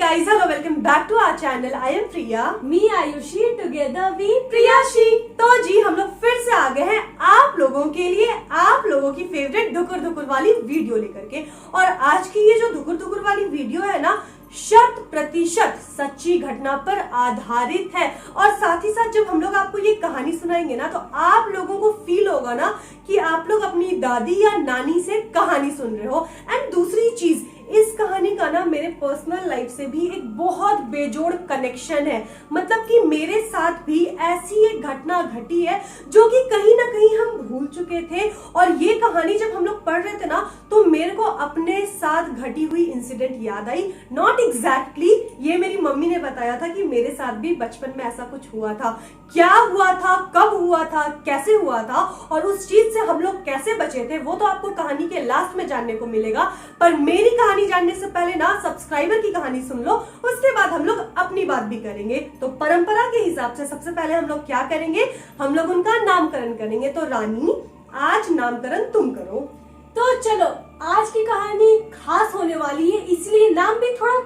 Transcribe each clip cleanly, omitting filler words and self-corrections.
guys, hello, welcome back to our channel. I am Priya. Me Ayushi, together we प्रियाशी। तो जी हम लोग फिर से आ गए हैं आप लोगों के लिए, आप लोगों की फेवरेट धुकुर धुकुर वाली वीडियो लेकर के। और आज की ये जो धुकुर धुकुर वाली वीडियो है ना, 100% सच्ची घटना पर आधारित है। और साथ ही साथ जब हम लोग आपको ये कहानी सुनाएंगे ना, तो आप लोगों को फील होगा ना कि आप लोग अपनी दादी या नानी से कहानी सुन रहे हो। एंड दूसरी चीज, इस कहानी का ना मेरे पर्सनल लाइफ से भी एक बहुत बेजोड़ कनेक्शन है। मतलब कि मेरे साथ भी ऐसी एक घटना घटी है जो कि कहीं ना कहीं हम भूल चुके थे। और ये कहानी जब हम लोग पढ़ रहे थे ना, तो मेरे को अपने साथ घटी हुई इंसिडेंट याद आई। नॉट एग्जैक्टली ये मेरी मम्मी ने बताया था कि मेरे साथ भी बचपन में ऐसा कुछ हुआ था। क्या हुआ था, कब हुआ था, कैसे हुआ था और उस चीज से हम लोग कैसे बचे थे, वो तो आपको कहानी के लास्ट में जानने को मिलेगा। पर मेरी कहानी जानने से पहले ना सब्सक्राइबर की कहानी सुन लो, उसके बाद हम लोग अपनी बात भी करेंगे। तो परंपरा के हिसाब से सबसे पहले हम लोग क्या करेंगे, हम लोग उनका नामकरण करेंगे। तो रानी, आज नामकरण तुम करो। तो चलो, आज की कहानी खास होने वाली है, इसलिए नाम भी थोड़ा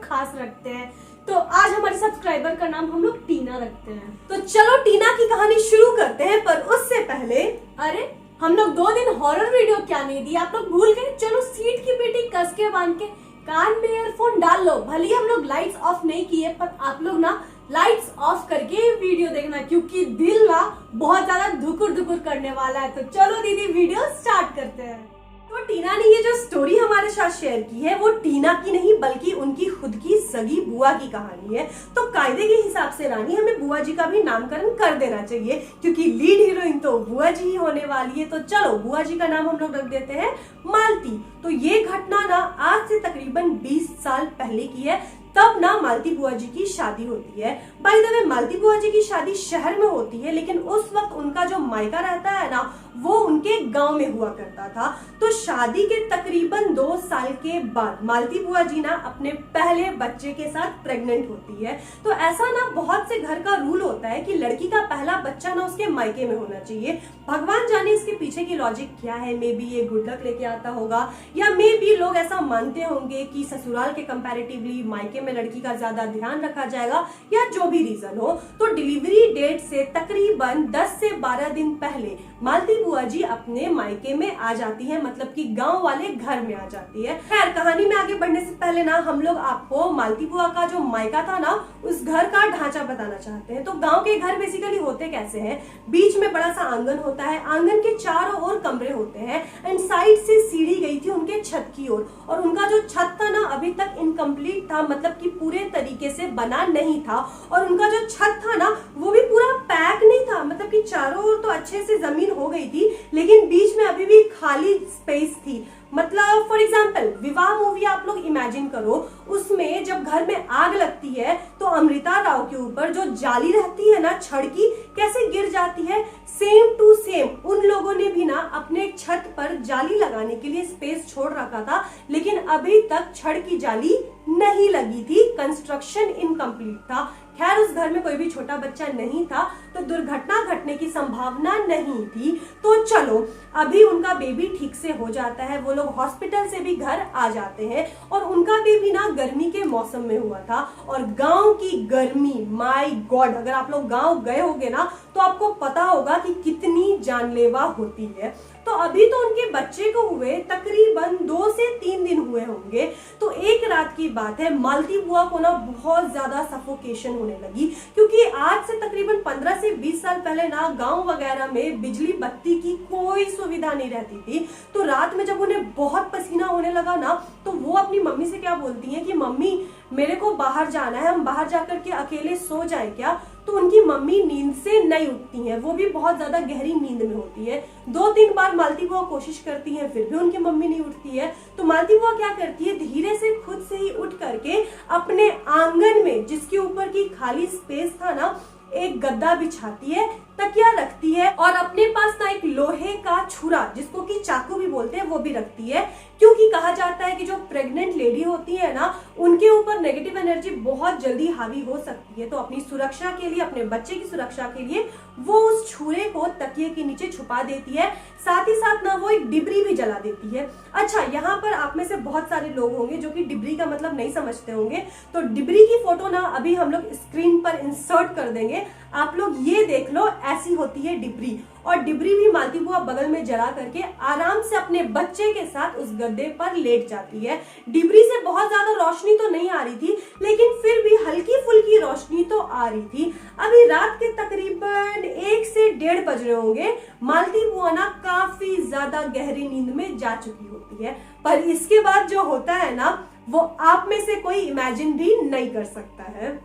खास रखते हैं। तो आज हमारे सब्सक्राइबर का नाम हम लोग टीना रखते हैं। तो चलो टीना की कहानी शुरू करते हैं। पर उससे पहले, अरे हम लोग 2 दिन हॉरर वीडियो क्या नहीं दी, आप लोग भूल गए? चलो सीट की पेटी कस के बांध के कान में ईयरफोन डाल लो। भले हम लोग लाइट्स ऑफ नहीं किए, पर आप लोग ना लाइट्स ऑफ करके वीडियो देखना, क्योंकि दिल ना बहुत ज्यादा धुकुर धुकुर करने वाला है। तो चलो दीदी, वीडियो स्टार्ट करते हैं। तो टीना ने ये जो स्टोरी हमारे साथ शेयर की है, वो टीना की नहीं बल्कि उनकी खुद की सगी बुआ की कहानी है। तो कायदे के हिसाब से रानी, हमें बुआ जी का भी नामकरण कर देना चाहिए, क्योंकि लीड हीरोइन तो बुआ जी ही होने वाली है। तो चलो, बुआ जी का नाम हम लोग रख देते हैं मालती। तो ये घटना ना आज से तकरीबन 20 साल पहले की है। तब ना मालती बुआ जी की शादी होती है। बाय द वे, मालती बुआ जी की शादी शहर में होती है, लेकिन उस वक्त उनका जो मायका रहता है ना, वो उनके गांव में हुआ करता था। तो शादी के तकरीबन 2 साल के बाद मालती बुआ जी ना अपने पहले बच्चे के साथ प्रेग्नेंट होती है। तो ऐसा ना बहुत से घर का रूल होता है कि लड़की का पहला बच्चा ना उसके मायके में होना चाहिए। भगवान जाने इसके पीछे की लॉजिक क्या है। मे बी ये गुड लक लेके आता होगा, या मे बी लोग ऐसा मानते होंगे कि ससुराल के कंपैरेटिवली मायके में लड़की का ज्यादा ध्यान रखा जाएगा, या जो भी रीजन हो। तो डिलीवरी डेट से तकरीबन 10 से 12 दिन पहले मालती बुआ जी अपने मायके में आ जाती है, मतलब कि गांव वाले घर में आ जाती है। खैर, कहानी में आगे बढ़ने से पहले ना हम लोग आपको मालती बुआ का जो मायका था ना, उस घर का ढांचा बताना चाहते हैं। तो गांव के घर बेसिकली होते कैसे हैं, बीच में बड़ा सा आंगन होता है, आंगन के चारों ओर कमरे होते हैं, एंड साइड से सीढ़ी गई थी उनके छत की ओर। और उनका जो छत था ना, अभी तक इनकम्प्लीट था, मतलब कि पूरे तरीके से बना नहीं था। और उनका जो छत था ना, वो भी पूरा पैक नहीं था, मतलब कि चारों ओर तो अच्छे से जमीन हो गई थी, लेकिन बीच में अभी भी खाली स्पेस थी। मतलब फॉर एग्जाम्पल, विवाह मूवी आप लोग इमेजिन करो, उसमें जब घर में आग लगती है तो अमृता राव के ऊपर जो जाली रहती है ना छड़ की, कैसे गिर जाती है, सेम टू सेम उन लोगों ने भी ना अपने छत पर जाली लगाने के लिए स्पेस छोड़ रखा था, लेकिन अभी तक छड़ की जाली नहीं लगी थी, कंस्ट्रक्शन इनकम्प्लीट था। खैर, उस घर में कोई भी छोटा बच्चा नहीं था, तो दुर्घटना घटने की संभावना नहीं थी। तो चलो, अभी उनका बेबी ठीक से हो जाता है, वो लोग हॉस्पिटल से भी घर आ जाते हैं। और उनका बेबी ना गर्मी के मौसम में हुआ था। और गांव की गर्मी, माय गॉड, अगर आप लोग गांव गए होगे ना, तो आपको पता होगा कि कितनी जानलेवा होती है। तो अभी तो उनके बच्चे को हुए तकरीबन 2 से 3 दिन हुए होंगे। तो एक रात की बात है, मालती बुआ को ना बहुत ज्यादा सफोकेशन होने लगी, क्योंकि आज से तकरीबन 15 से 20 साल पहले ना गांव वगैरह में बिजली बत्ती की कोई सुविधा नहीं रहती थी। तो रात में जब उन्हें बहुत पसीना होने लगा ना, तो वो अपनी मम्मी से क्या बोलती हैं कि मम्मी, मेरे को बाहर जाना है, हम बाहर जाकर के अकेले सो जाएं क्या? तो उनकी मम्मी नींद से नहीं उठती हैं, वो भी बहुत ज्यादा गहरी नींद में होती है। 2-3 बार मालती बुआ कोशिश करती हैं, फिर भी उनकी मम्मी नहीं उठती है। तो मालती बुआ क्या करती है, धीरे से खुद से ही उठ करके अपने आंगन में, जिसके ऊपर की खाली स्पेस था ना, एक गद्दा बिछाती है, तकिया रखती है और अपने पास ना एक लोहे का छुरा, जिसको कि चाकू भी बोलते हैं, वो भी रखती है। क्योंकि कहा जाता है कि जो प्रेग्नेंट लेडी होती है ना, उनके ऊपर नेगेटिव एनर्जी बहुत जल्दी हावी हो सकती है। तो अपनी सुरक्षा के लिए, अपने बच्चे की सुरक्षा के लिए वो उस छुरे को तकिए के नीचे छुपा देती है। साथ ही साथ ना वो एक डिबरी भी जला देती है। अच्छा, यहाँ पर आप में से बहुत सारे लोग होंगे जो कि डिबरी का मतलब नहीं समझते होंगे, तो डिबरी की फोटो ना अभी हम लोग स्क्रीन पर इंसर्ट कर देंगे। आप लोग ये देख लो, ऐसी होती है डिबरी। और डिबरी भी मालती बुआ बगल में जला करके आराम से अपने बच्चे के साथ उस गद्दे पर लेट जाती है। डिबरी से बहुत ज्यादा रोशनी तो नहीं आ रही थी, लेकिन फिर भी हल्की फुल्की रोशनी तो आ रही थी। अभी रात के तकरीबन 1 से 1:30 बज रहे होंगे। मालती बुआ ना काफी ज्यादा गहरी नींद में जा चुकी होती है, पर इसके बाद जो होता है ना, वो आप में से कोई इमेजिन भी नहीं कर सकता है।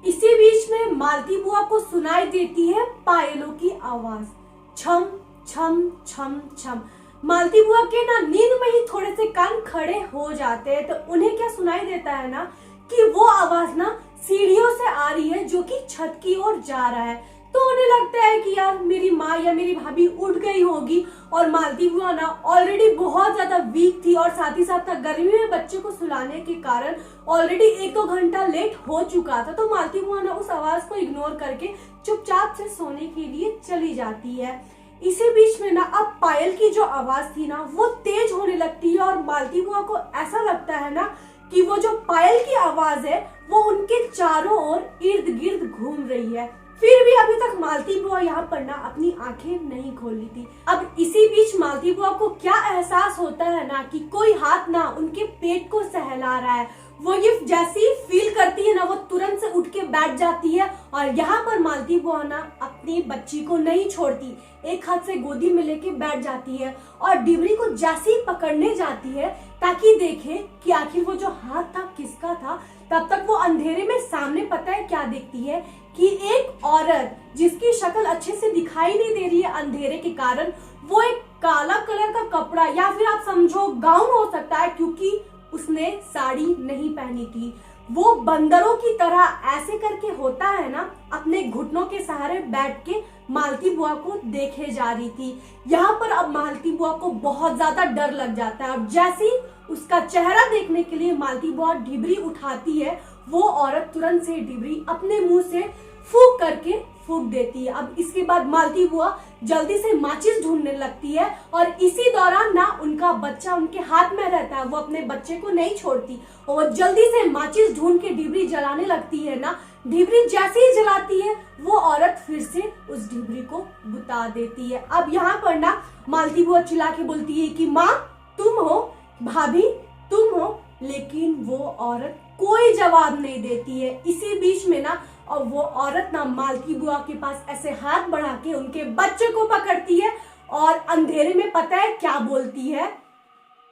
इसी बीच में मालती बुआ को सुनाई देती है पायलों की आवाज, छम छम छम छम। मालती बुआ के ना नींद में ही थोड़े से कान खड़े हो जाते हैं, तो उन्हें क्या सुनाई देता है ना कि वो आवाज ना सीढ़ियों से आ रही है, जो कि छत की ओर जा रहा है। तो उन्हें लगता है कि यार मेरी माँ या मेरी भाभी उठ गई होगी। और मालती बुआ ना ऑलरेडी बहुत ज्यादा वीक थी, और साथ ही साथ गर्मी में बच्चे को सुलाने के कारण ऑलरेडी 1-2 घंटा लेट हो चुका था। तो मालती बुआ ना उस आवाज को इग्नोर करके चुपचाप से सोने के लिए चली जाती है। इसी बीच में ना अब पायल की जो आवाज थी ना, वो तेज होने लगती है, और मालती बुआ को ऐसा लगता है ना कि वो जो पायल की आवाज है वो उनके चारों ओर इर्द गिर्द घूम रही है। फिर भी अभी तक मालती बुआ यहाँ पर ना अपनी आंखें नहीं खोली थी। अब इसी बीच मालती बुआ को क्या एहसास होता है ना कि कोई हाथ ना उनके पेट को सहला रहा है। वो ये जैसी फील करती है ना, वो तुरंत से उठ के बैठ जाती है। और यहाँ पर मालती बुआ ना अपनी बच्ची को नहीं छोड़ती, एक हाथ से गोदी में लेके बैठ जाती है और डिबरी को जैसे ही पकड़ने जाती है ताकि देखे कि आखिर वो जो हाथ था किसका था, तब तक वो अंधेरे में सामने पता है क्या देखती है कि एक औरत, जिसकी शक्ल अच्छे से दिखाई नहीं दे रही है अंधेरे के कारण, वो एक काला कलर का कपड़ा या फिर आप समझो गाउन हो सकता है, क्योंकि उसने साड़ी नहीं पहनी थी। वो बंदरों की तरह ऐसे करके होता है ना, अपने घुटनों के सहारे बैठ के मालती बुआ को देखे जा रही थी। यहाँ पर अब मालती बुआ को बहुत ज्यादा डर लग जाता है। अब जैसे ही उसका चेहरा देखने के लिए मालती बुआ डिबरी उठाती है, वो औरत तुरंत से डिबरी अपने मुंह से फूंक करके फूंक देती है। अब इसके बाद मालती बुआ जल्दी से माचिस ढूंढने लगती है, और इसी दौरान ना उनका बच्चा उनके हाथ में रहता है। वो अपने बच्चे को नहीं छोड़ती और वो जल्दी से माचिस ढूंढ के डिबरी जलाने लगती है ना। डिबरी जैसे ही जलाती है, वो औरत फिर से उस डिबरी को बुता देती है। अब यहाँ पर ना मालती बुआ चिल्ला के बोलती है कि माँ तुम हो, भाभी तुम हो, लेकिन वो औरत कोई जवाब नहीं देती है। इसी बीच में ना और वो औरत ना मालती बुआ के पास ऐसे हाथ बढ़ा के उनके बच्चे को पकड़ती है और अंधेरे में पता है क्या बोलती है,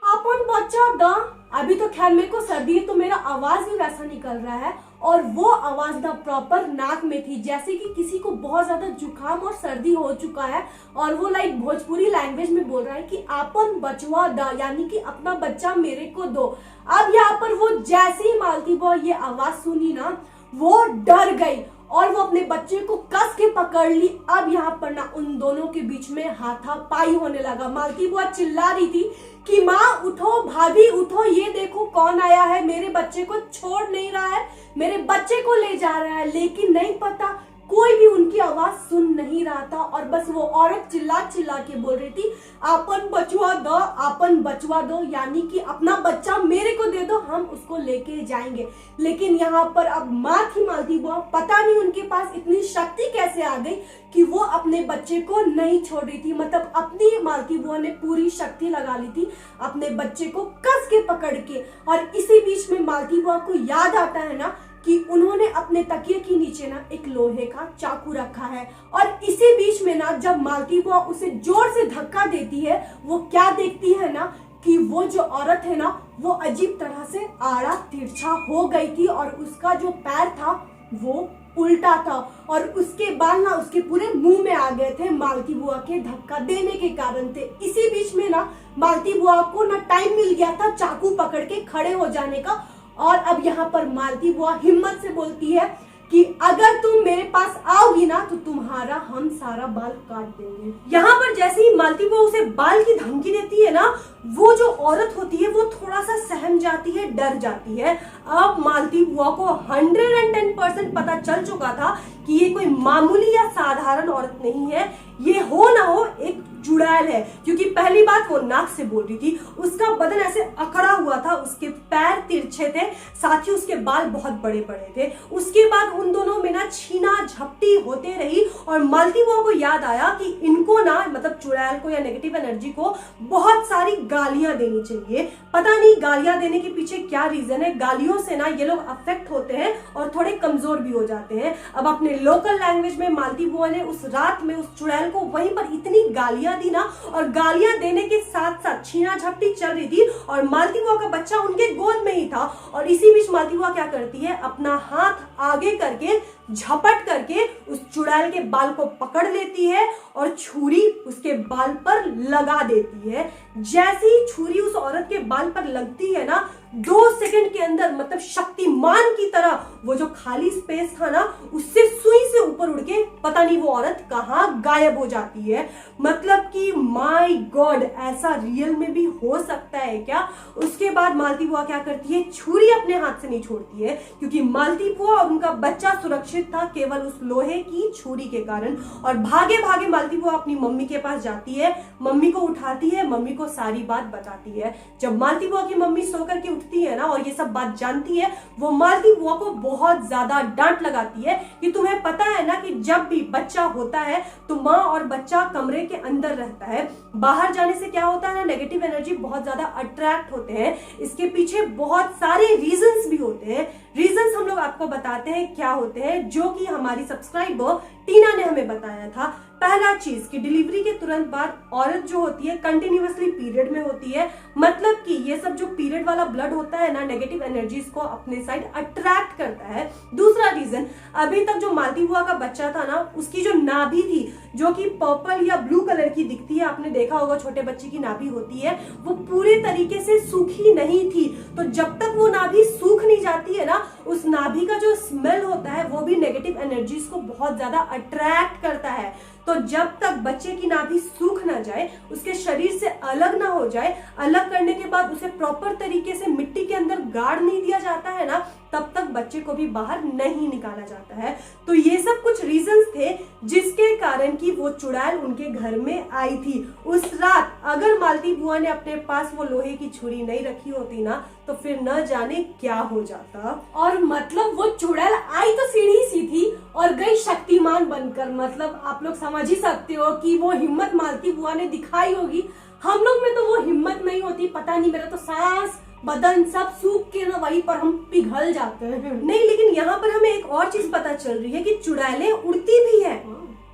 अपन बच्चा दा। अभी तो खैर मेरे को सर्दी है तो मेरा आवाज भी वैसा निकल रहा है, और वो आवाज ना प्रॉपर नाक में थी, जैसे कि किसी को बहुत ज्यादा जुकाम और सर्दी हो चुका है, और वो लाइक भोजपुरी लैंग्वेज में बोल रहा है कि अपन बचवा दा, यानी कि अपना बच्चा मेरे को दो। अब यहाँ पर वो जैसे ही मालती बुआ ये आवाज सुनी ना, वो डर गई और वो अपने बच्चे को कस के पकड़ ली। अब यहाँ पर ना उन दोनों के बीच में हाथापाई होने लगा। मालती बुआ चिल्ला रही थी कि माँ उठो, भाभी उठो, ये देखो कौन आया है, मेरे बच्चे को छोड़ नहीं रहा है, मेरे बच्चे को ले जा रहा है। लेकिन नहीं पता, कोई भी उनकी आवाज सुन नहीं रहा था, और बस वो औरत चिल्ला चिल्ला के बोल रही थी, आपन बचवा दो, आपन बचवा दो, यानी कि अपना बच्चा मेरे को दे दो, हम उसको लेके जाएंगे। लेकिन यहाँ पर अब माँ थी मालती बुआ, पता नहीं उनके पास इतनी शक्ति कैसे आ गई कि वो अपने बच्चे को नहीं छोड़ रही थी। मतलब अपनी मालती बुआ ने पूरी शक्ति लगा ली थी अपने बच्चे को कस के पकड़ के। और इसी बीच में मालती बुआ को याद आता है ना कि उन्होंने अपने तकिए के नीचे ना एक लोहे का चाकू रखा है, और इसी बीच में ना जब मालती बुआ उसे जोर से धक्का देती है, वो क्या देखती है ना कि वो जो औरत है ना, वो अजीब तरह से आड़ा तिरछा हो गई थी, और उसका जो पैर था वो उल्टा था, और उसके बाल ना उसके पूरे मुंह में आ गए थे, मालती बुआ के धक्का देने के कारण थे। इसी बीच में ना मालती बुआ को ना टाइम मिल गया था चाकू पकड़ के खड़े हो जाने का। और अब यहाँ पर मालती बुआ हिम्मत से बोलती है कि अगर तुम मेरे पास आओगी ना तो तुम्हारा हम सारा बाल काट देंगे। यहाँ पर जैसे ही मालती बुआ उसे बाल की धमकी देती है ना, वो जो औरत होती है वो थोड़ा सा सहम जाती है, डर जाती है। अब मालती बुआ को 110% पता चल चुका था कि ये कोई मामूली या साधारण औरत नहीं है, ये हो ना हो एक चुड़ैल है। क्योंकि पहली बात वो नाक से बोल रही थी, उसका बदन ऐसे अकड़ा हुआ था, उसके पैर तिरछे थे, साथ ही उसके बाल बहुत बड़े बड़े थे। उसके बाद उन दोनों में ना छीना झपटी होते रही और मालती बुआ को याद आया कि इनको ना मतलब चुड़ैल को या नेगेटिव एनर्जी को बहुत सारी गालियां देनी चाहिए। पता नहीं गालियां देने के पीछे क्या रीजन है, गालियों से ना ये लोग अफेक्ट होते हैं और थोड़े कमजोर भी हो जाते हैं। अब अपने लोकल लैंग्वेज में मालती बुआ ने उस रात में उस चुड़ैल को वहीं पर इतनी गालियां दी ना, और गालियां देने के साथ साथ छीना झपटी चल रही थी और मालती बुआ का बच्चा उनके गोद में ही था। और इसी बीच मालती बुआ क्या करती है, अपना हाथ आगे करके झपट करके उस चुड़ैल के बाल को पकड़ लेती है और छुरी उसके बाल पर लगा देती है। जैसे ही छुरी उस औरत के बाल पर लगती है ना, 2 सेकंड के अंदर मतलब शक्तिमान की तरह वो जो खाली स्पेस था ना, उससे सुई से ऊपर उड़ के पता नहीं वो औरत कहां गायब हो जाती है। मतलब कि माय गॉड, ऐसा रियल में भी हो सकता है क्या? उसके बाद मालती बुआ क्या करती है, छुरी अपने हाथ से नहीं छोड़ती है, क्योंकि मालती बुआ और उनका बच्चा सुरक्षित था केवल उस लोहे की छुरी के कारण। और भागे भागे मालती बुआ अपनी मम्मी के पास जाती है, मम्मी को उठाती है, मम्मी को सारी बात बताती है। जब मालती बुआ की मम्मी सो करके उठती है ना और ये सब बात जानती है, वो मालती बुआ को बहुत ज्यादा डांट लगाती है कि तुम्हें पता है ना कि जब भी बच्चा होता है तो माँ और बच्चा कमरे के अंदर रहता है, बाहर जाने से क्या होता है ना, नेगेटिव एनर्जी बहुत ज्यादा अट्रैक्ट होते हैं। इसके पीछे बहुत सारे रीजंस भी होते हैं। रीजंस हम लोग आपको बताते हैं क्या होते हैं, जो कि हमारी सब्सक्राइबर टीना ने हमें बताया था। पहला चीज कि डिलीवरी के तुरंत बाद औरत जो होती है कंटिन्यूअसली पीरियड में होती है, मतलब कि ये सब जो पीरियड वाला ब्लड होता है ना, नेगेटिव एनर्जीज को अपने साइड अट्रैक्ट करता है। दूसरा रीजन, अभी तक जो मालती बुआ का बच्चा था ना, उसकी जो नाभि थी जो कि पर्पल या ब्लू कलर की दिखती है, आपने देखा होगा छोटे बच्चे की नाभि होती है, वो पूरे तरीके से सूखी नहीं थी। तो जब तक वो नाभि सूख नहीं जाती है ना, उस नाभि का जो स्मेल होता है वो भी नेगेटिव एनर्जीज को बहुत ज्यादा अट्रैक्ट करता है। तो जब तक बच्चे की नाभि सूख ना जाए, उसके शरीर से अलग ना हो जाए, अलग करने के बाद उसे प्रॉपर तरीके से मिट्टी के अंदर गाड़ नहीं दिया जाता है ना, तब तक बच्चे को भी बाहर नहीं निकाला जाता है। तो ये सब कुछ रीजंस थे जिसके कारण कि वो चुड़ैल उनके घर में आई थी। उस रात अगर मालती बुआ ने अपने पास वो लोहे की छुरी नहीं रखी होती ना, तो फिर न जाने क्या हो जाता। और मतलब वो चुड़ैल आई तो सीढ़ी सी थी और गई शक्तिमान बनकर। मतलब आप लोग समझ ही सकते हो कि वो हिम्मत मालती बुआ ने दिखाई होगी। हम लोग में तो वो हिम्मत नहीं होती, पता नहीं, मेरा तो सांस बदन सब सूख के ना वहीं पर हम पिघल जाते हैं। नहीं, लेकिन यहाँ पर हमें एक और चीज पता चल रही है कि चुड़ैलें उड़ती भी है।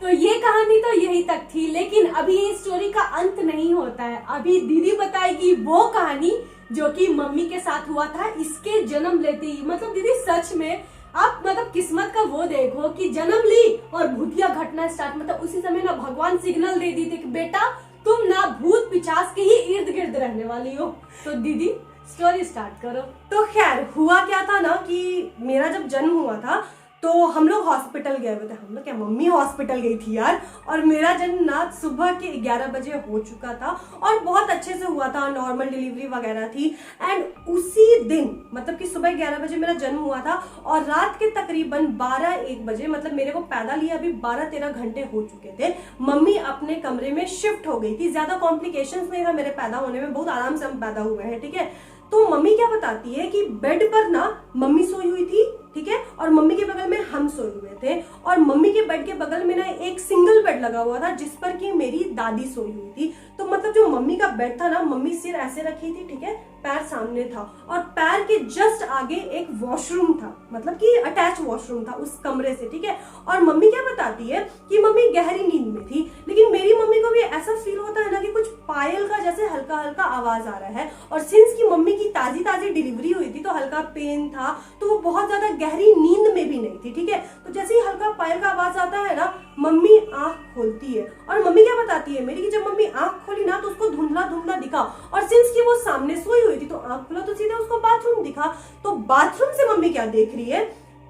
तो ये कहानी तो यही तक थी, लेकिन अभी ये स्टोरी का अंत नहीं होता है। अभी दीदी बताएगी वो कहानी जो कि मम्मी के साथ हुआ था इसके जन्म लेते ही। मतलब दीदी सच में आप मतलब किस्मत का वो देखो कि जन्म ली और भूतिया घटना स्टार्ट। मतलब उसी समय ना भगवान सिग्नल दे दी थी कि बेटा तुम ना भूत पिचास के ही इर्द गिर्द रहने वाली हो। तो दीदी स्टोरी स्टार्ट करो। तो खैर हुआ क्या था ना कि मेरा जब जन्म हुआ था तो हम लोग हॉस्पिटल गए हुए थे। हम लोग क्या, मम्मी हॉस्पिटल गई थी यार। और मेरा जन्म ना सुबह के 11 बजे हो चुका था और बहुत अच्छे से हुआ था, नॉर्मल डिलीवरी वगैरह थी। एंड उसी दिन मतलब कि सुबह 11 बजे मेरा जन्म हुआ था और रात के तकरीबन 12-1 बजे, मतलब मेरे को पैदा लिया अभी 12-13 घंटे हो चुके थे, मम्मी अपने कमरे में शिफ्ट हो गई थी। ज्यादा कॉम्प्लिकेशंस नहीं था मेरे पैदा होने में, बहुत आराम से हम पैदा हुए हैं, ठीक है। तो मम्मी क्या बताती है कि बेड पर ना मम्मी सोई हुई थी, ठीक है, और मम्मी के बगल में हम सोए हुए थे। और मम्मी के बेड के बगल में ना एक सिंगल बेड लगा हुआ था जिस पर कि मेरी दादी सोई हुई थी। तो मतलब जो मम्मी का बेड था ना, मम्मी सिर ऐसे रखी थी, ठीक है, पैर सामने था और पैर के जस्ट आगे एक वॉशरूम था, मतलब कि अटैच वॉशरूम था उस कमरे से, ठीक है। और मम्मी क्या बताती है कि मम्मी गहरी नींद में थी, लेकिन मेरी मम्मी को भी ऐसा फील होता है ना कि कुछ पायल का जैसे हल्का हल्का आवाज आ रहा है। और सिंस की मम्मी की ताजी डिलीवरी हुई थी तो हल्का पेन था, तो वो बहुत ज्यादा गहरी नींद में भी नहीं थी, ठीक है। तो जैसे ही हल्का पायल का आवाज आता है ना, मम्मी आंख खोलती है। और मम्मी क्या बताती है मेरी कि जब मम्मी आंख खोली ना तो उसको धुंधला धुंधला दिखा। और सिंस की वो सामने सोई हुई थी तो आंख खोला तो सीधे उसको बाथरूम दिखा। तो बाथरूम से मम्मी क्या देख रही है,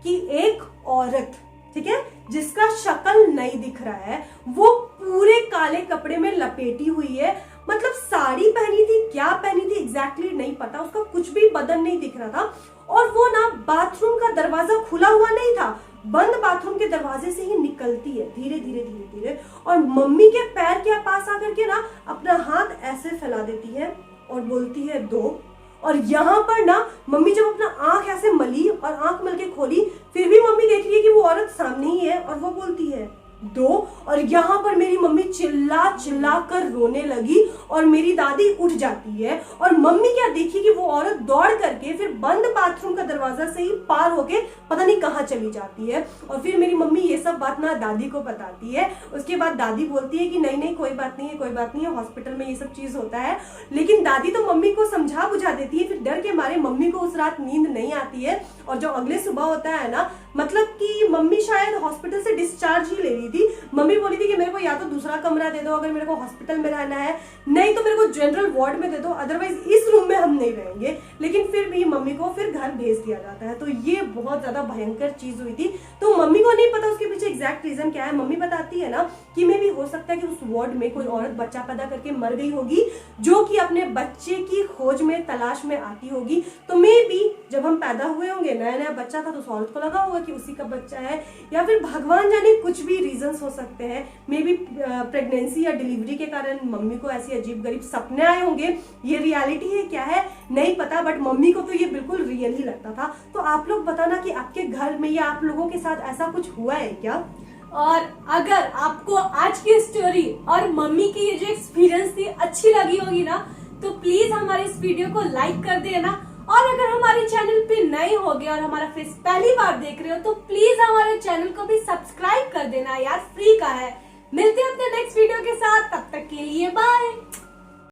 कि एक औरत, ठीक है, जिसका शक्ल नहीं दिख रहा है, वो पूरे काले कपड़े में लपेटी हुई है, मतलब साड़ी पहनी थी, क्या पहनी थी एग्जैक्टली नहीं पता, उसका कुछ भी बदन नहीं दिख रहा था, और वो ना बाथरूम का दरवाजा खुला हुआ नहीं था, बंद बाथरूम के दरवाजे से ही निकलती है धीरे धीरे धीरे धीरे, और मम्मी के पैर के पास आकर के ना अपना हाथ ऐसे फैला देती है और बोलती है 2। और यहाँ पर ना मम्मी जब अपना आंख ऐसे मली और आंख मल के खोली, फिर भी मम्मी देख रही है कि वो औरत सामने ही है, और वो बोलती है 2। और यहाँ पर मेरी मम्मी चिल्ला चिल्ला कर रोने लगी और मेरी दादी उठ जाती है, और मम्मी क्या देखी कि वो औरत दौड़ करके फिर बंद बाथरूम का दरवाजा से ही पार होके पता नहीं कहाँ चली जाती है। और फिर मेरी मम्मी ये सब बात ना दादी को बताती है। उसके बाद दादी बोलती है कि नहीं नहीं कोई बात नहीं है, कोई बात नहीं है, हॉस्पिटल में ये सब चीज होता है। लेकिन दादी तो मम्मी को समझा बुझा देती है, फिर डर के मारे मम्मी को उस रात नींद नहीं आती है, और जो अगले सुबह होता है ना, मतलब कि मम्मी शायद हॉस्पिटल से डिस्चार्ज ही ले रही थी। मम्मी बोली थी कि मेरे को या तो दूसरा कमरा दे दो अगर मेरे को हॉस्पिटल में रहना है, नहीं तो मेरे को जनरल वार्ड में दे दो, अदरवाइज इस रूम में हम नहीं रहेंगे। लेकिन फिर भी मम्मी को फिर घर भेज दिया जाता है। तो ये बहुत ज्यादा भयंकर चीज हुई थी। तो मम्मी को नहीं पता उसके पीछे एग्जैक्ट रीजन क्या है। मम्मी बताती है ना कि मे भी हो सकता है कि उस वार्ड में कोई औरत बच्चा पैदा करके मर गई होगी, जो कि अपने बच्चे की खोज में तलाश में आती होगी। तो मे भी जब हम पैदा हुए होंगे, नया नया बच्चा था, तो उस औरत को लगा होगा कि उसी का बच्चा है, या फिर भगवान जाने कुछ भी रीजंस हो सकते हैं। मे बी प्रेगनेंसी या डिलीवरी के कारण मम्मी को ऐसी अजीब गरीब सपने आए होंगे। ये रियलिटी है क्या है नहीं पता, बट मम्मी को तो ये बिल्कुल रियल ही लगता था। तो आप लोग बताना कि आपके घर में या आप लोगों के साथ ऐसा कुछ हुआ है क्या। और अगर आपको आज की स्टोरी और मम्मी की ये जो एक्सपीरियंस थी अच्छी लगी होगी ना, तो प्लीज हमारे इस वीडियो को लाइक कर देना। और अगर हमारे चैनल पे नए हो गए और हमारा फेस पहली बार देख रहे हो, तो प्लीज हमारे चैनल को भी सब्सक्राइब कर देना यार, फ्री का है। मिलते हैं अपने नेक्स्ट वीडियो के साथ, तब तक के लिए बाय।